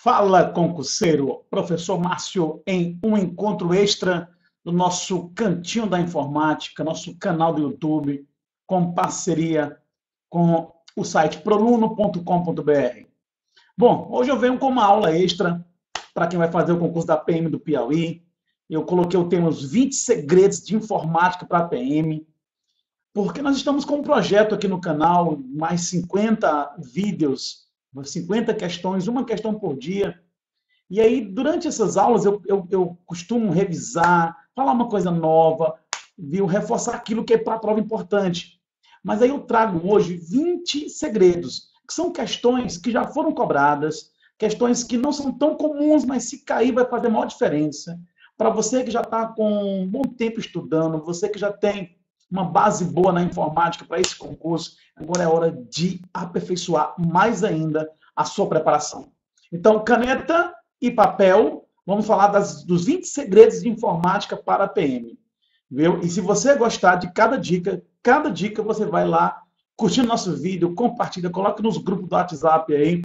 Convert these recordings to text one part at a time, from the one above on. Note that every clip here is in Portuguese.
Fala, concurseiro! Professor Márcio em um encontro extra do nosso Cantinho da Informática, nosso canal do YouTube, com parceria com o site proluno.com.br. Bom, hoje eu venho com uma aula extra para quem vai fazer o concurso da PM do Piauí. Eu coloquei o tema Os 20 Segredos de Informática para a PM, porque nós estamos com um projeto aqui no canal, mais 50 vídeos, 50 questões, uma questão por dia. E aí, durante essas aulas, eu costumo revisar, falar uma coisa nova, viu? Reforçar aquilo que é para a prova importante. Mas aí eu trago hoje 20 segredos, que são questões que já foram cobradas, questões que não são tão comuns, mas se cair vai fazer maior diferença. Para você que já está com um bom tempo estudando, você que já tem uma base boa na informática para esse concurso, agora é hora de aperfeiçoar mais ainda a sua preparação. Então, caneta e papel, vamos falar dos 20 segredos de informática para a PM. Viu? E se você gostar de cada dica você vai lá, curtindo nosso vídeo, compartilha, coloca nos grupos do WhatsApp aí,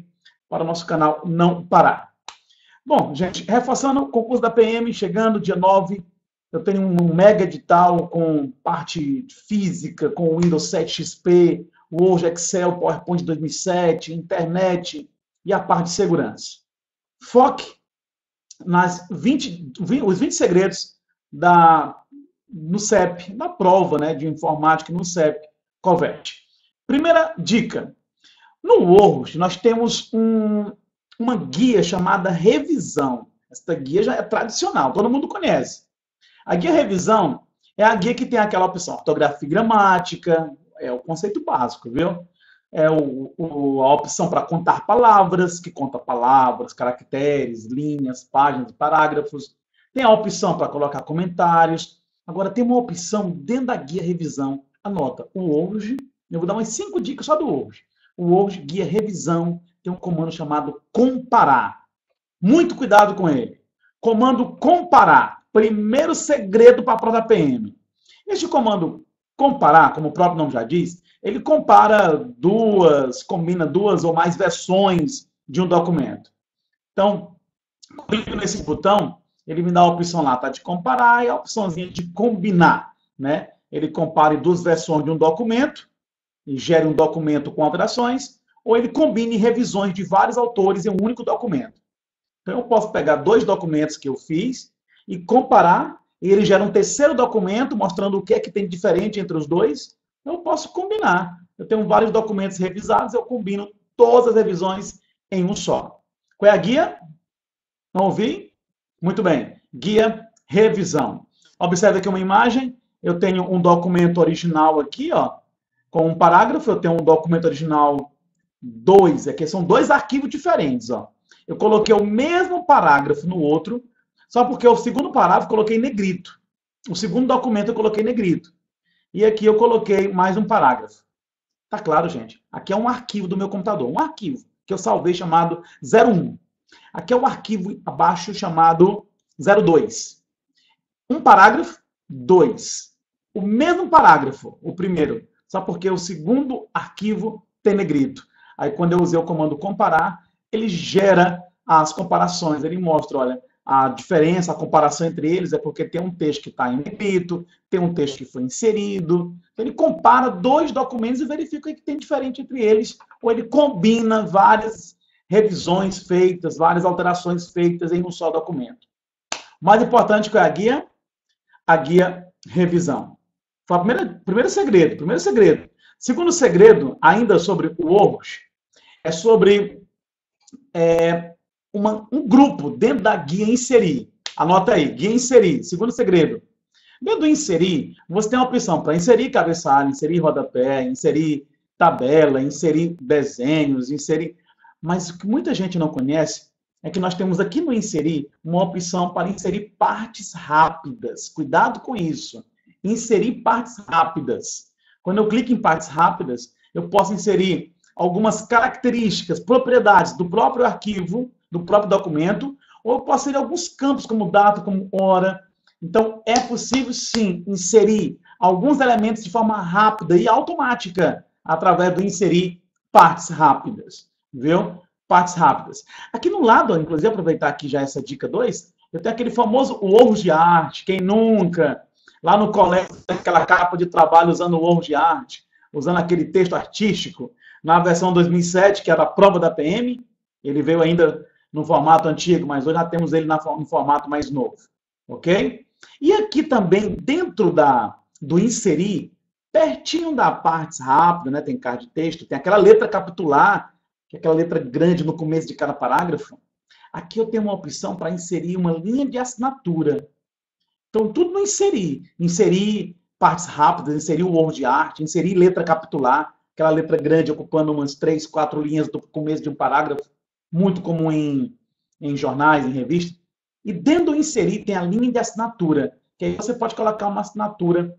para o nosso canal não parar. Bom, gente, reforçando o concurso da PM, chegando dia 9, eu tenho um mega edital com parte física, com Windows 7 XP, Word, Excel, PowerPoint 2007, internet e a parte de segurança. Foque os 20 segredos no CEP, na prova, né, de informática no CEP Covert. Primeira dica. No Word, nós temos uma guia chamada Revisão. Esta guia já é tradicional, todo mundo conhece. A guia Revisão é a guia que tem aquela opção ortografia e gramática, é o conceito básico, viu? É a opção para contar palavras, que conta palavras, caracteres, linhas, páginas, parágrafos. Tem a opção para colocar comentários. Agora, tem uma opção dentro da guia Revisão. Anota, o Word, eu vou dar umas 5 dicas só do Word. O Word, guia Revisão, tem um comando chamado comparar. Muito cuidado com ele. Comando comparar. Primeiro segredo para a prova da PM. Este comando comparar, como o próprio nome já diz, ele combina duas ou mais versões de um documento. Então, clico nesse botão, ele me dá a opção lá, tá, de comparar e a opçãozinha de combinar, né? Ele compare duas versões de um documento e gere um documento com alterações, ou ele combine revisões de vários autores em um único documento. Então, eu posso pegar 2 documentos que eu fiz e comparar, e ele gera um terceiro documento mostrando o que é que tem de diferente entre os dois. Eu posso combinar. Eu tenho vários documentos revisados, eu combino todas as revisões em um só. Qual é a guia? Não ouvi? Muito bem. Guia Revisão. Observe aqui uma imagem. Eu tenho um documento original aqui, ó, com um parágrafo. Eu tenho um documento original 2. Aqui são 2 arquivos diferentes, ó. Eu coloquei o mesmo parágrafo no outro, só porque o segundo parágrafo eu coloquei em negrito. O segundo documento eu coloquei em negrito. E aqui eu coloquei mais um parágrafo. Tá claro, gente? Aqui é um arquivo do meu computador. Um arquivo que eu salvei chamado 01. Aqui é um arquivo abaixo chamado 02. Um parágrafo, 2. O mesmo parágrafo, o primeiro. Só porque o segundo arquivo tem negrito. Aí quando eu usei o comando comparar, ele gera as comparações. Ele mostra, olha, a diferença, a comparação entre eles é porque tem um texto que está em negrito, tem um texto que foi inserido. Então, ele compara 2 documentos e verifica o que tem diferente entre eles, ou ele combina várias revisões feitas, várias alterações feitas em um só documento. Mais importante que é a guia Revisão. Foi o primeiro segredo. Segundo segredo, ainda sobre o Word, é sobre um grupo dentro da guia Inserir. Anota aí, guia Inserir. Segundo segredo. Dentro do Inserir, você tem a opção para inserir cabeçalho, inserir rodapé, inserir tabela, inserir desenhos, inserir... Mas o que muita gente não conhece é que nós temos aqui no Inserir uma opção para inserir partes rápidas. Cuidado com isso. Inserir partes rápidas. Quando eu clico em partes rápidas, eu posso inserir algumas características, propriedades do próprio arquivo, do próprio documento, ou eu posso inserir alguns campos, como data, como hora. Então, é possível, sim, inserir alguns elementos de forma rápida e automática, através do inserir partes rápidas. Viu? partes rápidas. Aqui no lado, inclusive, aproveitar aqui já essa dica 2, eu tenho aquele famoso WordArt, quem nunca, lá no colégio, aquela capa de trabalho usando o WordArt, usando aquele texto artístico, na versão 2007, que era a prova da PM, ele veio ainda no formato antigo, mas hoje já temos ele no formato mais novo, ok? E aqui também, dentro do inserir, pertinho da partes rápidas, né, tem card de texto, tem aquela letra capitular, que é aquela letra grande no começo de cada parágrafo. Aqui eu tenho uma opção para inserir uma linha de assinatura. Então, tudo no inserir. Inserir partes rápidas, inserir o WordArt, inserir letra capitular, aquela letra grande ocupando umas 3, 4 linhas do começo de um parágrafo, muito comum em jornais, em revistas. E dentro do inserir tem a linha de assinatura, que aí você pode colocar uma assinatura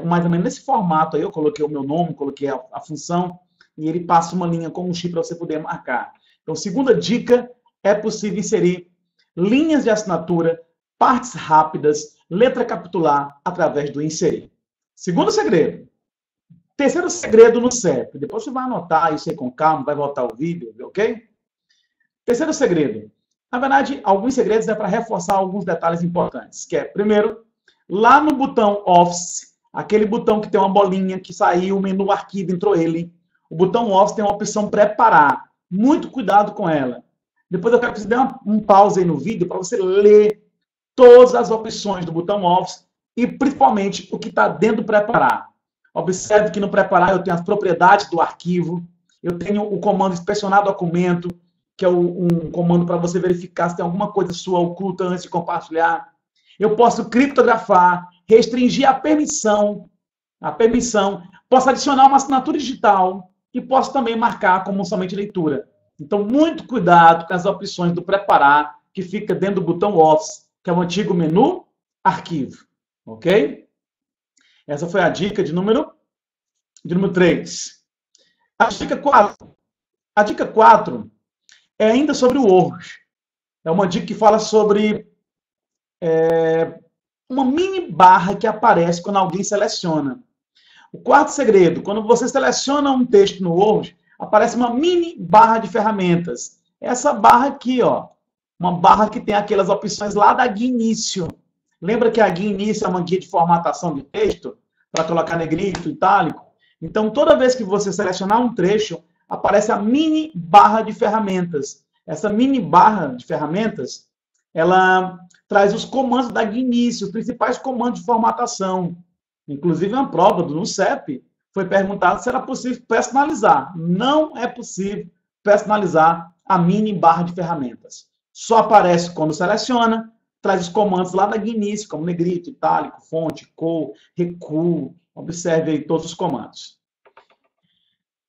mais ou menos nesse formato aí. Eu coloquei o meu nome, coloquei a função, e ele passa uma linha com um X para você poder marcar. Então, segunda dica, é possível inserir linhas de assinatura, partes rápidas, letra capitular, através do inserir. Segundo segredo. Terceiro segredo no CEP. Depois você vai anotar isso aí com calma, vai voltar o vídeo, ok? Terceiro segredo. Na verdade, alguns segredos é para reforçar alguns detalhes importantes. Que é, primeiro, lá no botão Office, aquele botão que tem uma bolinha que saiu, o menu arquivo, entrou ele. O botão Office tem uma opção preparar. Muito cuidado com ela. Depois eu quero que você dê um pause aí no vídeo para você ler todas as opções do botão Office e principalmente o que está dentro do preparar. Observe que no preparar eu tenho as propriedades do arquivo, eu tenho o comando inspecionar documento, que é um comando para você verificar se tem alguma coisa sua oculta antes de compartilhar. Eu posso criptografar, restringir a permissão, posso adicionar uma assinatura digital e posso também marcar como somente leitura. Então, muito cuidado com as opções do preparar, que fica dentro do botão Office, que é o antigo menu arquivo. Ok? Essa foi a dica de número 3. A dica 4. A dica 4 é ainda sobre o Word. É uma dica que fala sobre uma mini barra que aparece quando alguém seleciona. O quarto segredo, quando você seleciona um texto no Word, aparece uma mini barra de ferramentas. Essa barra aqui, ó, uma barra que tem aquelas opções lá da guia início. Lembra que a guia início é uma guia de formatação de texto, para colocar negrito, itálico? Então, toda vez que você selecionar um trecho, aparece a mini barra de ferramentas. Essa mini barra de ferramentas, ela traz os comandos da guia início, os principais comandos de formatação. Inclusive, uma prova no CEP foi perguntado se era possível personalizar. Não é possível personalizar a mini barra de ferramentas. Só aparece quando seleciona, traz os comandos lá da guia início, como negrito, itálico, fonte, cor, recuo. Observe aí todos os comandos.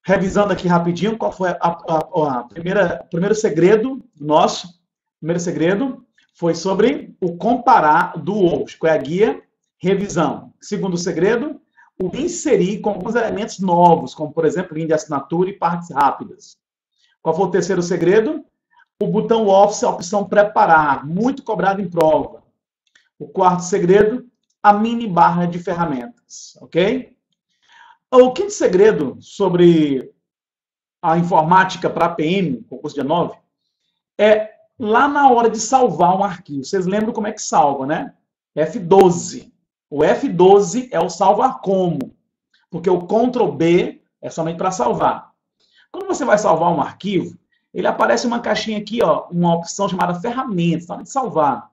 Revisando aqui rapidinho, qual foi o primeiro segredo nosso? O primeiro segredo foi sobre o comparar do Word, que é a guia revisão. Segundo segredo, o inserir com alguns elementos novos, como, por exemplo, linha de assinatura e partes rápidas. Qual foi o terceiro segredo? O botão Office, a opção preparar, muito cobrado em prova. O quarto segredo, a mini barra de ferramentas, ok? O quinto segredo sobre a informática para a PM, concurso dia 9, é lá na hora de salvar um arquivo. Vocês lembram como é que salva, né? F12. O F12 é o salvar como, porque o Ctrl B é somente para salvar. Quando você vai salvar um arquivo, ele aparece uma caixinha aqui, ó, uma opção chamada ferramentas, na hora de salvar.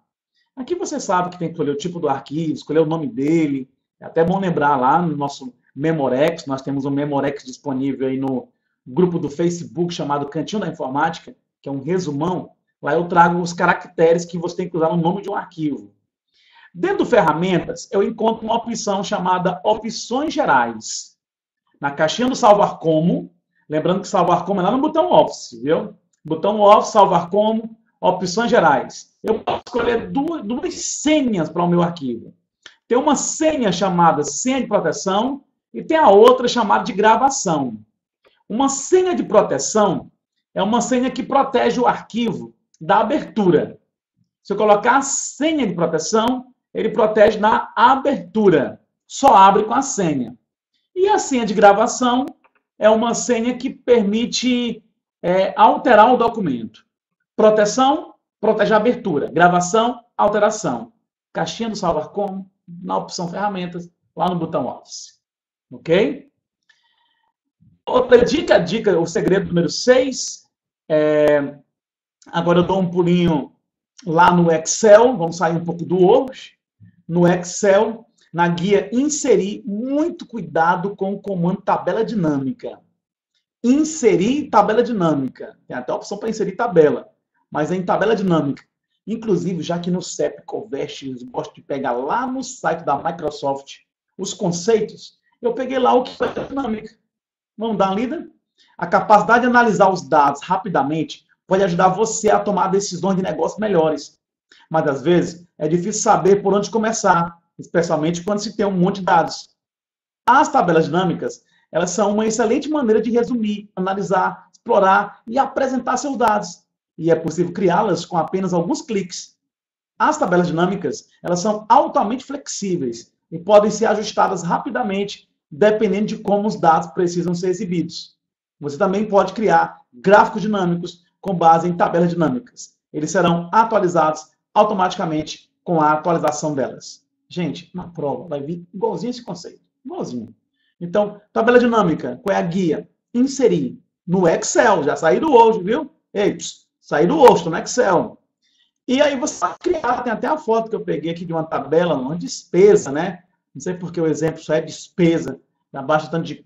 Aqui você sabe que tem que escolher o tipo do arquivo, escolher o nome dele. É até bom lembrar lá no nosso Memorex, nós temos um Memorex disponível aí no grupo do Facebook chamado Cantinho da Informática, que é um resumão. Lá eu trago os caracteres que você tem que usar no nome de um arquivo. Dentro do ferramentas, eu encontro uma opção chamada Opções Gerais. Na caixinha do Salvar Como, lembrando que Salvar Como é lá no botão Office, viu? Botão Office, Salvar Como, Opções Gerais. Eu posso escolher duas senhas para o meu arquivo. Tem uma senha chamada senha de proteção e tem a outra chamada de gravação. Uma senha de proteção é uma senha que protege o arquivo da abertura. Se eu colocar a senha de proteção, ele protege na abertura. Só abre com a senha. E a senha de gravação é uma senha que permite alterar o documento. Proteção, protege a abertura. Gravação, alteração. Caixinha do salvar como, na opção ferramentas, lá no botão Office. Ok? Outra dica, o segredo número 6. Agora eu dou um pulinho lá no Excel, vamos sair um pouco do Word. No Excel, na guia inserir, muito cuidado com o comando tabela dinâmica. Inserir tabela dinâmica. Tem até a opção para inserir tabela, mas é em tabela dinâmica. Inclusive, já que no CEP Covest eu gosto de pegar lá no site da Microsoft os conceitos, eu peguei lá o que foi a dinâmica. Vamos dar uma lida? A capacidade de analisar os dados rapidamente pode ajudar você a tomar decisões de negócio melhores. Mas, às vezes, é difícil saber por onde começar, especialmente quando se tem um monte de dados. As tabelas dinâmicas, elas são uma excelente maneira de resumir, analisar, explorar e apresentar seus dados. E é possível criá-las com apenas alguns cliques. As tabelas dinâmicas, elas são altamente flexíveis e podem ser ajustadas rapidamente, dependendo de como os dados precisam ser exibidos. Você também pode criar gráficos dinâmicos com base em tabelas dinâmicas. Eles serão atualizados automaticamente com a atualização delas. Gente, na prova vai vir igualzinho esse conceito. Igualzinho. Então, tabela dinâmica, qual é a guia? Inserir no Excel. Já saí do Word, viu? Ei, saí do Word, estou no Excel. E aí você vai criar, tem até a foto que eu peguei aqui de uma tabela, uma despesa, né? Não sei porque o exemplo só é despesa. Abaixo do tanto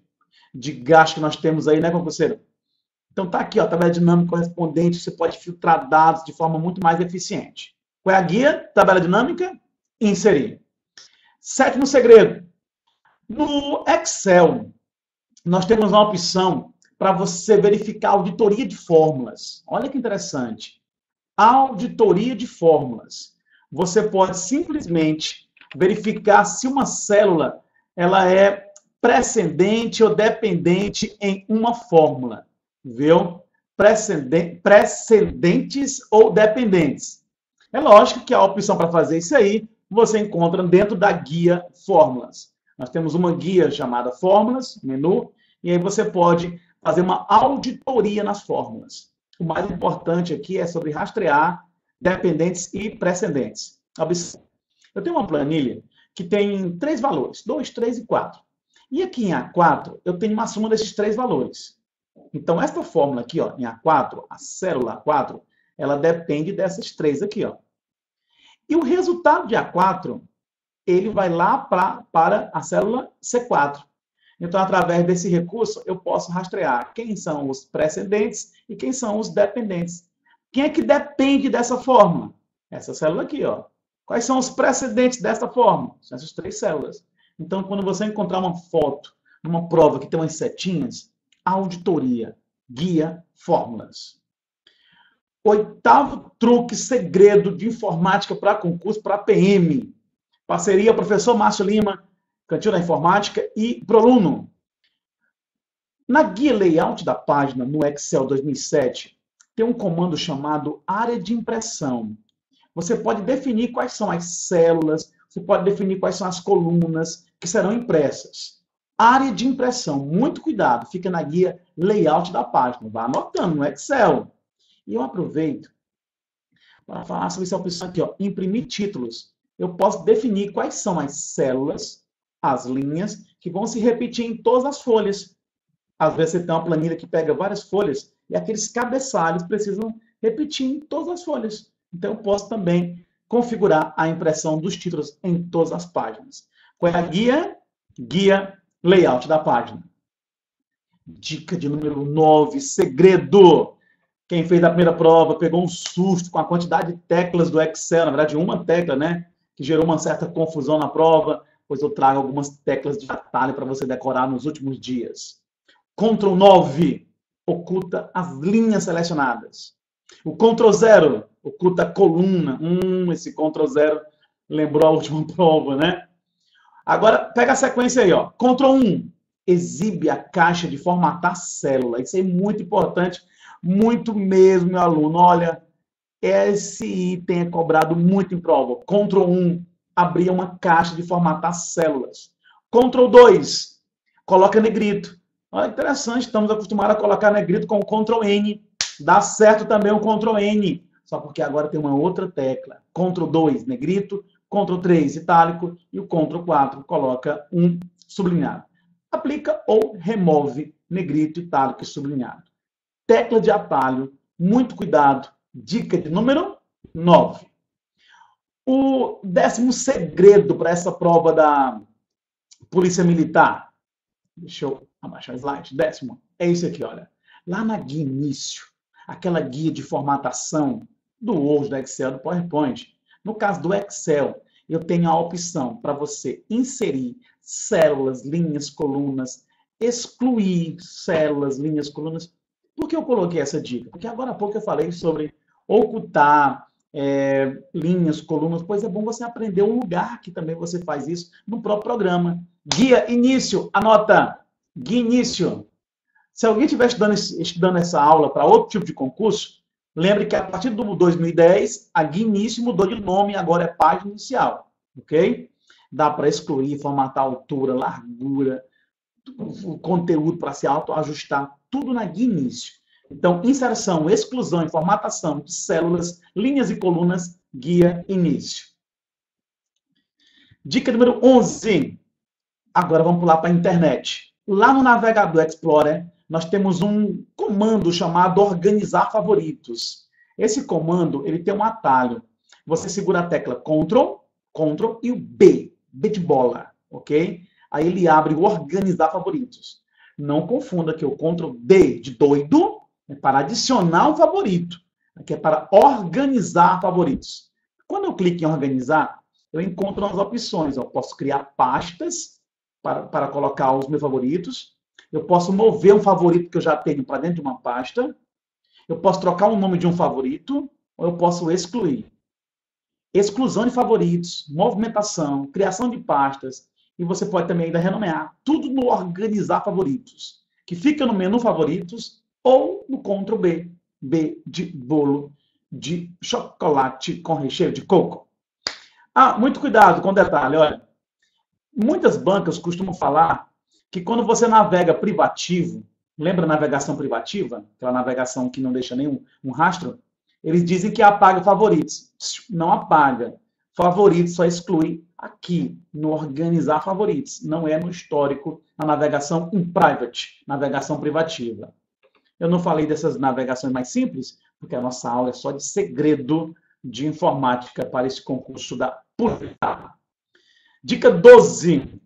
de gasto que nós temos aí, né, concurseiro? Então tá aqui, ó, tabela dinâmica correspondente, você pode filtrar dados de forma muito mais eficiente. Qual é a guia? Tabela dinâmica, inserir. 7º segredo. No Excel, nós temos uma opção para você verificar a auditoria de fórmulas. Olha que interessante. Auditoria de fórmulas. Você pode simplesmente verificar se uma célula ela é precedente ou dependente em uma fórmula. Viu? Precedentes ou dependentes. É lógico que a opção para fazer isso aí você encontra dentro da guia Fórmulas. Nós temos uma guia chamada Fórmulas, menu, e aí você pode fazer uma auditoria nas fórmulas. O mais importante aqui é sobre rastrear dependentes e precedentes. Observe. Eu tenho uma planilha que tem 3 valores, 2, 3 e 4. E aqui em A4, eu tenho uma soma desses 3 valores. Então, esta fórmula aqui, ó, em A4, a célula A4, ela depende dessas 3 aqui, ó. E o resultado de A4, ele vai lá para a célula C4. Então, através desse recurso, eu posso rastrear quem são os precedentes e quem são os dependentes. Quem é que depende dessa fórmula? Essa célula aqui, ó. Quais são os precedentes dessa fórmula? São essas 3 células. Então, quando você encontrar uma foto, numa prova que tem umas setinhas, auditoria, guia, fórmulas. 8º truque, segredo de informática para concurso, para PM. Parceria professor Márcio Lima, Cantinho da Informática e Proluno. Na guia layout da página, no Excel 2007, tem um comando chamado área de impressão. Você pode definir quais são as células, você pode definir quais são as colunas que serão impressas. Área de impressão, muito cuidado, fica na guia layout da página. Vá anotando no Excel. E eu aproveito para falar sobre essa opção aqui, ó, imprimir títulos. Eu posso definir quais são as células, as linhas, que vão se repetir em todas as folhas. Às vezes você tem uma planilha que pega várias folhas e aqueles cabeçalhos precisam repetir em todas as folhas. Então eu posso também configurar a impressão dos títulos em todas as páginas. Qual é a guia? Guia layout da página. Dica de número 9, segredo. Quem fez a primeira prova pegou um susto com a quantidade de teclas do Excel, na verdade uma tecla, né, que gerou uma certa confusão na prova, pois eu trago algumas teclas de atalho para você decorar nos últimos dias. Ctrl 9 oculta as linhas selecionadas. O Ctrl 0 oculta a coluna. Esse Ctrl 0 lembrou a última prova, né? Agora, pega a sequência aí, ó. Ctrl 1 exibe a caixa de formatar célula. Isso é muito importante, muito mesmo, meu aluno. Olha, esse item é cobrado muito em prova. Ctrl 1, abrir uma caixa de formatar células. Ctrl 2, coloca negrito. Olha, interessante, estamos acostumados a colocar negrito com Ctrl N. Dá certo também o Ctrl N, só porque agora tem uma outra tecla. Ctrl 2, negrito, Ctrl 3, itálico, e o Ctrl 4 coloca um sublinhado. Aplica ou remove negrito, itálico e sublinhado. Tecla de atalho, muito cuidado. Dica de número 9. O 10º segredo para essa prova da Polícia Militar. Deixa eu abaixar o slide. 10º. É isso aqui, olha. Lá na guia início, aquela guia de formatação do Word, do Excel, do PowerPoint. No caso do Excel, eu tenho a opção para você inserir células, linhas, colunas, excluir células, linhas, colunas. Por que eu coloquei essa dica? Porque agora há pouco eu falei sobre ocultar linhas, colunas, pois é bom você aprender um lugar que também você faz isso no próprio programa. Guia início, anota. Guia início. Se alguém estiver estudando essa aula para outro tipo de concurso, lembre que a partir do 2010, a guia início mudou de nome, agora é página inicial, ok? Dá para excluir, formatar a altura, largura, o conteúdo para se autoajustar, tudo na guia início. Então, inserção, exclusão e formatação de células, linhas e colunas, guia início. Dica número 11. Agora vamos pular para a internet. Lá no navegador Explorer, nós temos um comando chamado organizar favoritos. Esse comando, ele tem um atalho. Você segura a tecla Ctrl e o B de bola, ok? Aí ele abre o organizar favoritos. Não confunda que o Ctrl D de doido é para adicionar um favorito. Aqui é para organizar favoritos. Quando eu clico em organizar, eu encontro as opções. Eu posso criar pastas para colocar os meus favoritos. Eu posso mover um favorito que eu já tenho para dentro de uma pasta. Eu posso trocar o nome de um favorito, ou eu posso excluir. Exclusão de favoritos, movimentação, criação de pastas. E você pode também ainda renomear tudo no organizar favoritos, que fica no menu favoritos ou no Ctrl B. B de bolo de chocolate com recheio de coco. Ah, muito cuidado com o detalhe, olha. Muitas bancas costumam falar que quando você navega privativo, lembra a navegação privativa? Aquela navegação que não deixa nenhum rastro? Eles dizem que apaga favoritos. Não apaga. Favoritos só exclui aqui, no organizar favoritos. Não é no histórico, na navegação in private, navegação privativa. Eu não falei dessas navegações mais simples, porque a nossa aula é só de segredo de informática para esse concurso da Polícia. Dica 12.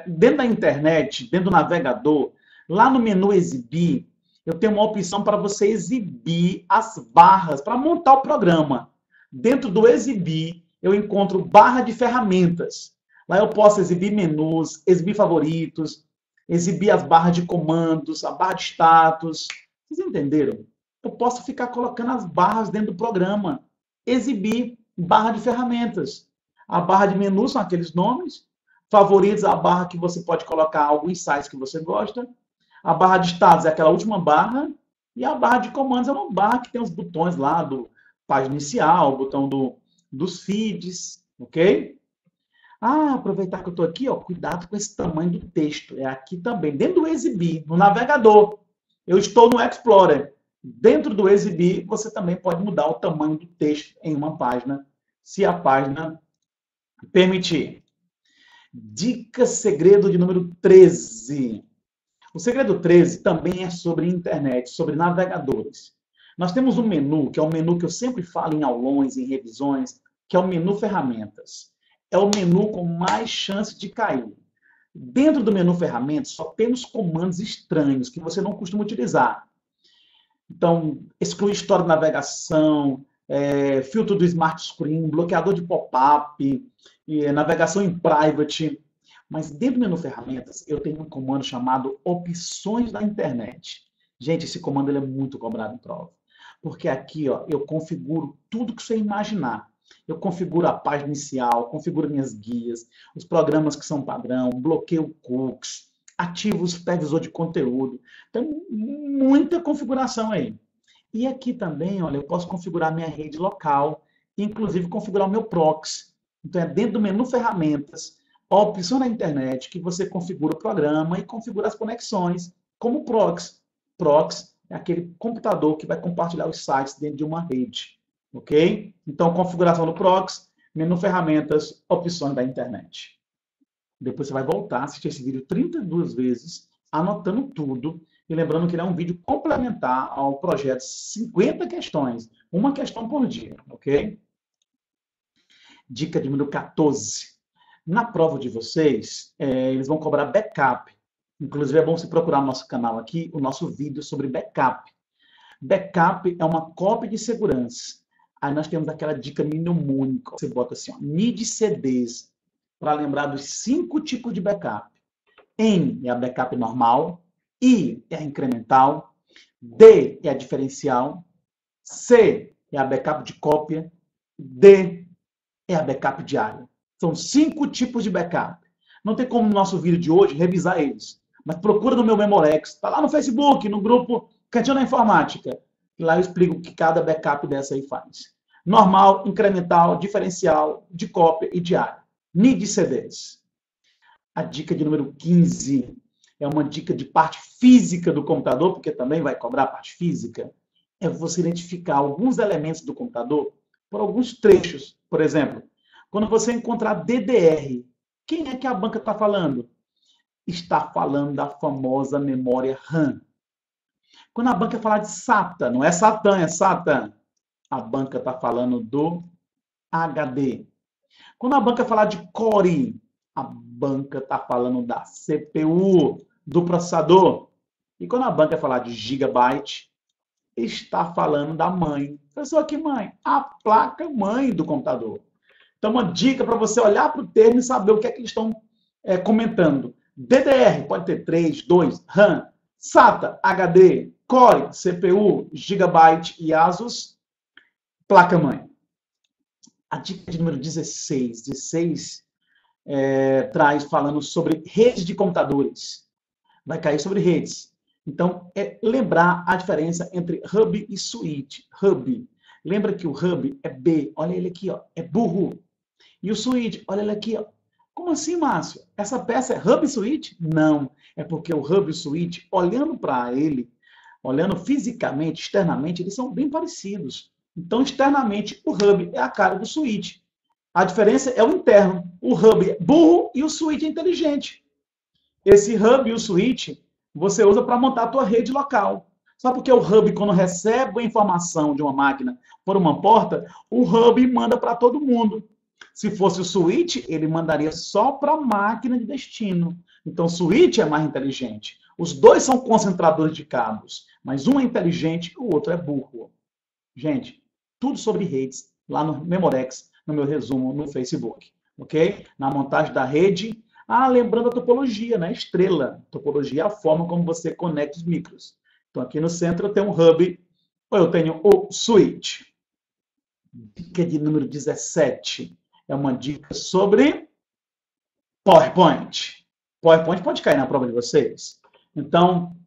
Dentro da internet, dentro do navegador, lá no menu exibir, eu tenho uma opção para você exibir as barras, para montar o programa. Dentro do exibir, eu encontro barra de ferramentas. Lá eu posso exibir menus, exibir favoritos, exibir as barras de comandos, a barra de status. Vocês entenderam? Eu posso ficar colocando as barras dentro do programa. Exibir barra de ferramentas. A barra de menu são aqueles nomes. Favoritos, a barra que você pode colocar alguns sites que você gosta. A barra de status é aquela última barra. E a barra de comandos é uma barra que tem os botões lá do página inicial, o botão dos feeds, ok? Aproveitar que eu estou aqui, ó, cuidado com esse tamanho do texto. É aqui também, dentro do exibir, no navegador. Eu estou no Explorer. Dentro do exibir, você também pode mudar o tamanho do texto em uma página, se a página permitir. Dica segredo de número 13. O segredo 13 também é sobre internet, sobre navegadores. Nós temos um menu, que é um menu que eu sempre falo em aulões, em revisões, que é o menu ferramentas. É o menu com mais chance de cair. Dentro do menu ferramentas, só temos comandos estranhos que você não costuma utilizar. Então, exclui história de navegação, filtro do Smart Screen, bloqueador de pop-up, navegação em private. Mas dentro do menu ferramentas, eu tenho um comando chamado opções da internet. Gente, esse comando ele é muito cobrado em prova. Porque aqui ó, eu configuro tudo que você imaginar. Eu configuro a página inicial, configuro minhas guias, os programas que são padrão, bloqueio cookies, ativo o supervisor de conteúdo. Tem muita configuração aí. E aqui também, olha, eu posso configurar minha rede local, inclusive configurar o meu proxy. Então é dentro do menu ferramentas, a opção da internet que você configura o programa e configura as conexões como proxy. Proxy é aquele computador que vai compartilhar os sites dentro de uma rede, ok? Então, configuração do proxy, menu ferramentas, opções da internet. Depois você vai voltar a assistir esse vídeo 32 vezes, anotando tudo, e lembrando que ele é um vídeo complementar ao projeto 50 questões, uma questão por dia, ok? Dica de número 14. Na prova de vocês, eles vão cobrar backup. Inclusive, é bom você procurar no nosso canal aqui, o nosso vídeo sobre backup. Backup é uma cópia de segurança. Aí nós temos aquela dica mnemônica. Você bota assim, ó, NID CDs, para lembrar dos 5 tipos de backup. N é a backup normal, I é a incremental, D é a diferencial, C é a backup de cópia, D é a backup diária. São 5 tipos de backup. Não tem como no nosso vídeo de hoje revisar eles. Mas procura no meu Memorex. Está lá no Facebook, no grupo Cantinho da Informática. E lá eu explico o que cada backup dessa aí faz. Normal, incremental, diferencial, de cópia e diária. NID CDs. A dica de número 15 é uma dica de parte física do computador, porque também vai cobrar a parte física. É você identificar alguns elementos do computador por alguns trechos. Por exemplo, quando você encontrar DDR, quem é que a banca está falando? Está falando da famosa memória RAM. Quando a banca falar de SATA, não é Satã, é SATA. A banca está falando do HD. Quando a banca falar de Core, a banca está falando da CPU, do processador. E quando a banca falar de Gigabyte, está falando da mãe. Professor, que mãe? A placa-mãe do computador. Então, uma dica para você olhar para o termo e saber o que é que eles estão comentando. DDR, pode ter 3, 2, RAM, SATA, HD, Core, CPU, Gigabyte e ASUS, placa-mãe. A dica de número 16. 16 traz falando sobre redes de computadores. Vai cair sobre redes. Então, lembrar a diferença entre hub e switch. Hub. Lembra que o hub é B, olha ele aqui, ó, é burro. E o switch, olha ele aqui, ó. Como assim, Márcio? Essa peça é hub e switch? Não. É porque o hub e o switch, olhando para ele, olhando fisicamente, externamente, eles são bem parecidos. Então, externamente, o hub é a cara do switch. A diferença é o interno. O hub é burro e o switch é inteligente. Esse hub e o switch você usa para montar a tua rede local. Só porque o hub, quando recebe a informação de uma máquina por uma porta, o hub manda para todo mundo. Se fosse o switch, ele mandaria só para a máquina de destino. Então, o switch é mais inteligente. Os dois são concentradores de cabos, mas um é inteligente e o outro é burro. Gente, tudo sobre redes lá no Memorex, no meu resumo no Facebook, ok? Na montagem da rede. Lembrando a topologia, né? Estrela. Topologia é a forma como você conecta os micros. Então, aqui no centro eu tenho um hub, ou eu tenho o switch. Dica de número 17. É uma dica sobre PowerPoint. PowerPoint pode cair na prova de vocês. Então,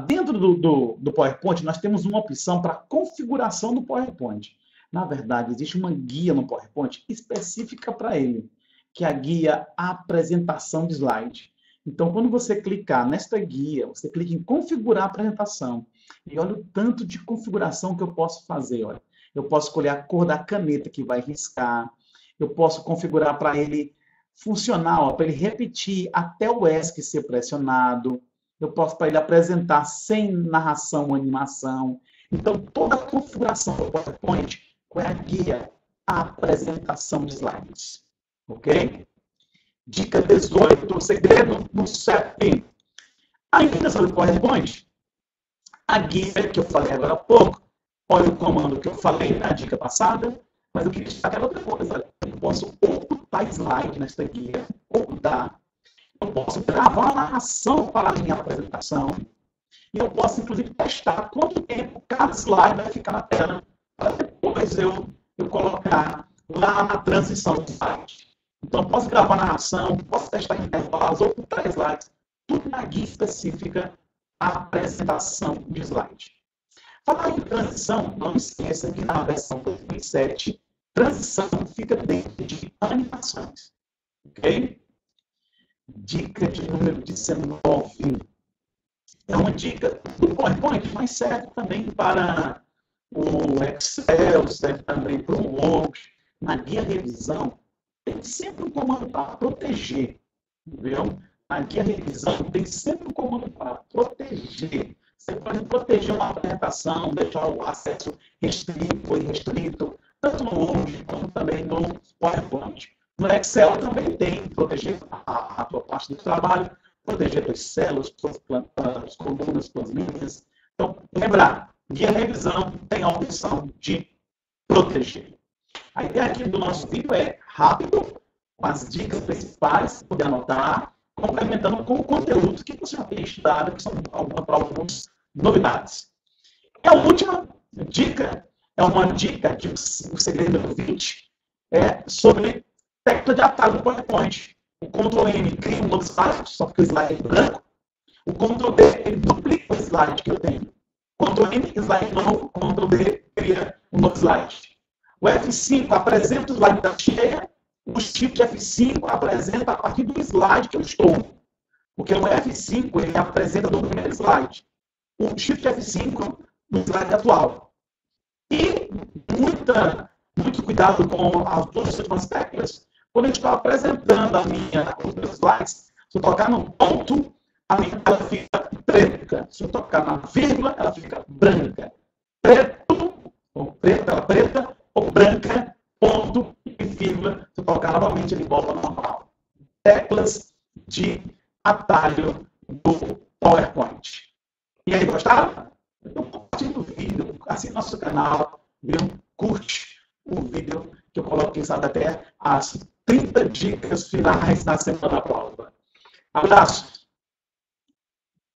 dentro do PowerPoint, nós temos uma opção para configuração do PowerPoint. Na verdade, existe uma guia no PowerPoint específica para ele, que é a guia Apresentação de Slide. Então, quando você clicar nesta guia, você clica em Configurar a apresentação. E olha o tanto de configuração que eu posso fazer. Olha. Eu posso escolher a cor da caneta que vai riscar. Eu posso configurar para ele funcionar, para ele repetir até o ESC ser pressionado. Eu posso para ele apresentar sem narração ou animação. Então, toda a configuração do PowerPoint é a guia Apresentação de Slides. Ok? Dica 18, segredo do CEP. Ainda sobre o PowerPoint, a guia que eu falei agora há pouco, olha o comando que eu falei na dica passada, mas eu queria destacar outra coisa. Olha, eu posso ocultar slide nesta guia, ocultar. Eu posso gravar a narração para a minha apresentação. E eu posso, inclusive, testar quanto tempo cada slide vai ficar na tela, para depois eu colocar lá na transição do slide. Então, eu posso gravar a narração, posso testar intervalos, ocultar slides, tudo na guia específica, a apresentação de slide. Falar em transição, não esqueça que na versão 2007, transição fica dentro de animações. Ok? Dica de número 19. é uma dica do PowerPoint, mas serve também para o Excel, serve também para o Word. Na guia revisão, tem sempre um comando para proteger, viu? Na guia revisão tem sempre um comando para proteger. Você pode proteger uma apresentação, deixar o acesso restrito ou irrestrito, tanto no Word como também no PowerPoint. No Excel também tem proteger a tua parte do trabalho, proteger as células, as colunas, as linhas. Então, lembrar, guia revisão tem a opção de proteger. A ideia aqui do nosso vídeo é rápido, com as dicas principais, poder anotar, complementando com o conteúdo que você já tem estudado, que são algumas novidades. E a última dica é uma dica de o segredo do 20, sobre técnica de atalho do PowerPoint. O Ctrl+N cria um novo slide, só porque o slide é branco. O Ctrl+D, ele duplica o slide que eu tenho. Ctrl+N, slide novo, Ctrl+D, cria um novo slide. O F5 apresenta o slide da cheia, o Shift F5 apresenta a partir do slide que eu estou. Porque o F5, ele apresenta do primeiro slide. O Shift F5 no slide atual. E muito cuidado com as duas últimas teclas. Quando eu estou apresentando os meus slides, se eu tocar no ponto, a minha tela fica preta. Se eu tocar na vírgula, ela fica branca. Preto, ou preta, tela preta, ou branca, ponto e vírgula. Se eu tocar novamente, ele volta ao normal. Teclas de atalho do PowerPoint. E aí, gostaram? Então, compartilhe o vídeo, assine nosso canal, viu? Curte o vídeo que eu coloquei, sabe, até as 30 dicas finais na semana da prova. Abraço!